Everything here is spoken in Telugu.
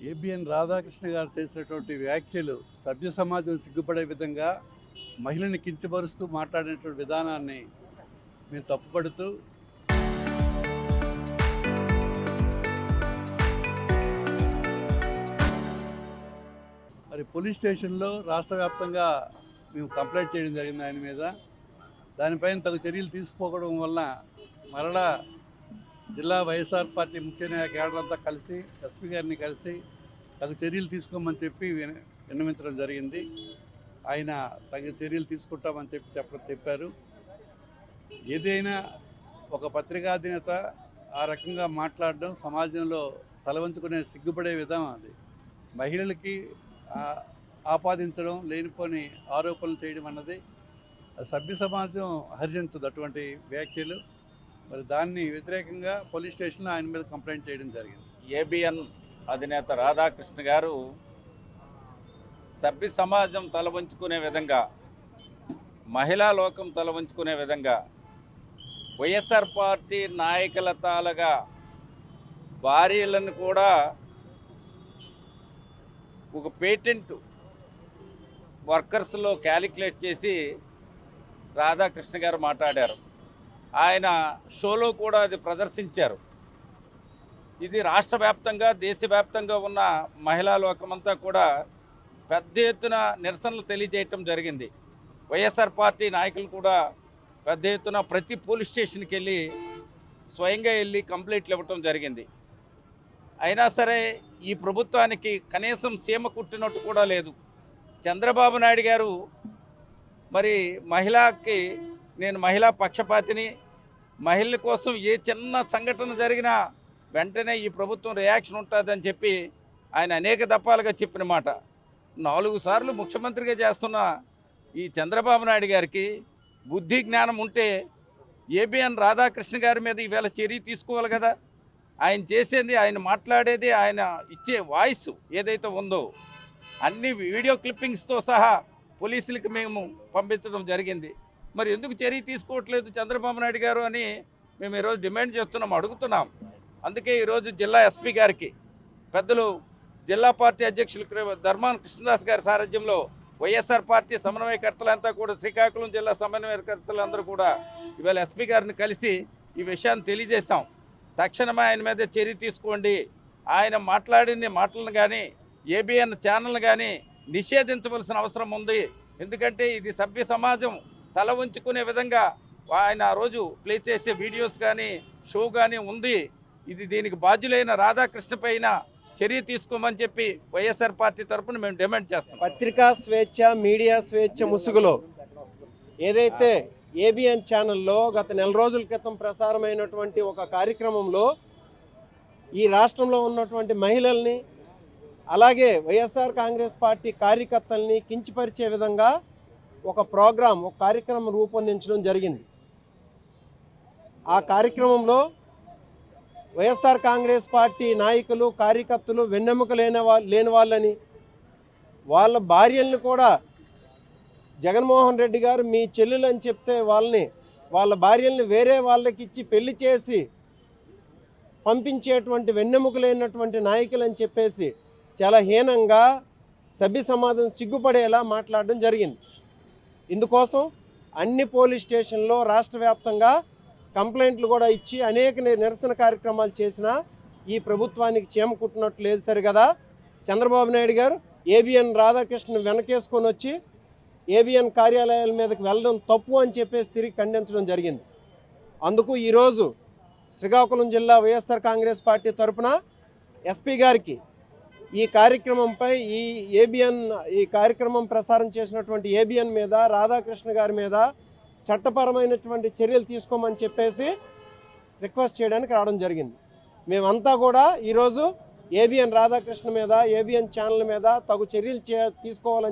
ఏబిఎన్ రాధాకృష్ణ గారు చేసినటువంటి వ్యాఖ్యలు సభ్య సమాజం సిగ్గుపడే విధంగా మహిళని కించపరుస్తూ మాట్లాడినటువంటి విధానాన్ని మేము తప్పుపడుతూ మరి పోలీస్ స్టేషన్లో రాష్ట్ర వ్యాప్తంగా మేము కంప్లైంట్ చేయడం జరిగింది ఆయన మీద. దానిపైన తగు చర్యలు తీసుకోవడం వలన మరలా జిల్లా వైఎస్ఆర్ పార్టీ ముఖ్య కేడర్ అంతా కలిసి ఎస్పీ గారిని కలిసి తగు చర్యలు తీసుకోమని చెప్పి విన్నవించడం జరిగింది. ఆయన తగు చర్యలు తీసుకుంటామని చెప్పారు. ఏదైనా ఒక పత్రికాధినేత ఆ రకంగా మాట్లాడడం సమాజంలో తలవంచుకునే సిగ్గుపడే విధానం అది. మహిళలకి ఆపాదించడం, లేనిపోని ఆరోపణలు చేయడం అన్నది సభ్య సమాజం హర్షించదు అటువంటి వ్యాఖ్యలు. మరి దాన్ని వ్యతిరేకంగా పోలీస్ స్టేషన్లో ఆయన మీద కంప్లైంట్ చేయడం జరిగింది. ఏబిఎన్ అధినేత రాధాకృష్ణ గారు సభ్య సమాజం తలవంచుకునే విధంగా, మహిళా లోకం తలవంచుకునే విధంగా వైఎస్ఆర్ పార్టీ నాయకుల తాలగా భార్యలను కూడా ఒక పేటెంట్ వర్కర్స్లో క్యాలిక్యులేట్ చేసి రాధాకృష్ణ గారు మాట్లాడారు. ఆయన షోలో కూడా అది ప్రదర్శించారు. ఇది రాష్ట్ర వ్యాప్తంగా, దేశవ్యాప్తంగా ఉన్న మహిళా లోకమంతా కూడా పెద్ద ఎత్తున నిరసనలు తెలియజేయటం జరిగింది. వైఎస్ఆర్ పార్టీ నాయకులు కూడా పెద్ద ఎత్తున ప్రతి పోలీస్ స్టేషన్కి వెళ్ళి స్వయంగా వెళ్ళి కంప్లైంట్లు ఇవ్వటం జరిగింది. అయినా సరే ఈ ప్రభుత్వానికి కనీసం సీమ కుట్టినట్టు కూడా లేదు. చంద్రబాబు నాయుడు గారు మరి మహిళకి, నేను మహిళా పక్షపాతిని, మహిళల కోసం ఏ చిన్న సంఘటన జరిగినా వెంటనే ఈ ప్రభుత్వం రియాక్షన్ ఉంటుందని చెప్పి ఆయన అనేక దఫాలుగా చెప్పిన మాట. 4 సార్లు ముఖ్యమంత్రిగా చేస్తున్న ఈ చంద్రబాబు నాయుడు గారికి బుద్ధి జ్ఞానం ఉంటే ఏబిఎన్ రాధాకృష్ణ గారి మీద ఈవేళ చర్య తీసుకోవాలి కదా. ఆయన చేసేది, ఆయన మాట్లాడేది, ఆయన ఇచ్చే వాయిస్ ఏదైతే ఉందో అన్ని వీడియో క్లిప్పింగ్స్తో సహా పోలీసులకి మేము పంపించడం జరిగింది. మరి ఎందుకు చర్య తీసుకోవట్లేదు చంద్రబాబు నాయుడు గారు అని మేము ఈరోజు డిమాండ్ చేస్తున్నాం, అడుగుతున్నాం. అందుకే ఈరోజు జిల్లా ఎస్పీ గారికి, పెద్దలు జిల్లా పార్టీ అధ్యక్షులు ధర్మాన కృష్ణదాస్ గారి సారథ్యంలో వైఎస్ఆర్ పార్టీ సమన్వయకర్తలంతా కూడా, శ్రీకాకుళం జిల్లా సమన్వయకర్తలందరూ కూడా ఇవాళ ఎస్పీ గారిని కలిసి ఈ విషయాన్ని తెలియజేశాం. తక్షణమే ఆయన మీద చర్య తీసుకోండి. ఆయన మాట్లాడిన మాటలను కానీ, ఏబిఎన్ ఛానల్ని కానీ నిషేధించవలసిన అవసరం ఉంది. ఎందుకంటే ఇది సభ్య సమాజం తల ఉంచుకునే విధంగా ఆయన ఆ రోజు ప్లే చేసే వీడియోస్ కానీ, షో కానీ ఉంది. ఇది దీనికి బాధ్యులైన రాధాకృష్ణ పైన చర్య తీసుకోమని చెప్పి వైఎస్ఆర్ పార్టీ తరఫున మేము డిమాండ్ చేస్తాం. పత్రికా స్వేచ్ఛ, మీడియా స్వేచ్ఛ ముసుగులో ఏదైతే ఏబిఎన్ ఛానల్లో గత 4 రోజుల క్రితం ప్రసారమైనటువంటి ఒక కార్యక్రమంలో ఈ రాష్ట్రంలో ఉన్నటువంటి మహిళల్ని, అలాగే వైఎస్ఆర్ కాంగ్రెస్ పార్టీ కార్యకర్తల్ని కించపరిచే విధంగా ఒక కార్యక్రమం రూపొందించడం జరిగింది. ఆ కార్యక్రమంలో వైఎస్ఆర్ కాంగ్రెస్ పార్టీ నాయకులు, కార్యకర్తలు వెన్నెముక లేని వాళ్ళని, వాళ్ళ భార్యల్ని కూడా జగన్మోహన్ రెడ్డి గారు మీ చెల్లెలు అని చెప్తే వాళ్ళ భార్యల్ని వేరే వాళ్ళకి ఇచ్చి పెళ్లి చేసి పంపించేటువంటి వెన్నెముక లేనటువంటి నాయకులు అని చెప్పేసి చాలా హీనంగా సభ్య సమాజం సిగ్గుపడేలా మాట్లాడడం జరిగింది. ఇందుకోసం అన్ని పోలీస్ స్టేషన్లో రాష్ట్ర వ్యాప్తంగా కంప్లైంట్లు కూడా ఇచ్చి అనేక నిరసన కార్యక్రమాలు చేసినా ఈ ప్రభుత్వానికి చీమ కుట్టినట్టు లేదు. సరి కదా, చంద్రబాబు నాయుడు గారు ఏబిఎన్ రాధాకృష్ణ వెనకేసుకొని వచ్చి ఏబిఎన్ కార్యాలయాల మీదకి వెళ్ళడం తప్పు అని చెప్పేసి తిరిగి ఖండించడం జరిగింది. అందుకు ఈరోజు శ్రీకాకుళం జిల్లా వైఎస్ఆర్ కాంగ్రెస్ పార్టీ తరఫున ఎస్పీ గారికి ఈ కార్యక్రమంపై ఈ కార్యక్రమం ప్రసారం చేసినటువంటి ఏబిఎన్ మీద, రాధాకృష్ణ గారి మీద చట్టపరమైనటువంటి చర్యలు తీసుకోమని చెప్పేసి రిక్వెస్ట్ చేయడానికి రావడం జరిగింది. మేమంతా కూడా ఈరోజు ఏబిఎన్ రాధాకృష్ణ మీద, ఏబిఎన్ ఛానల్ మీద తగు చర్యలు తీసుకోవాలని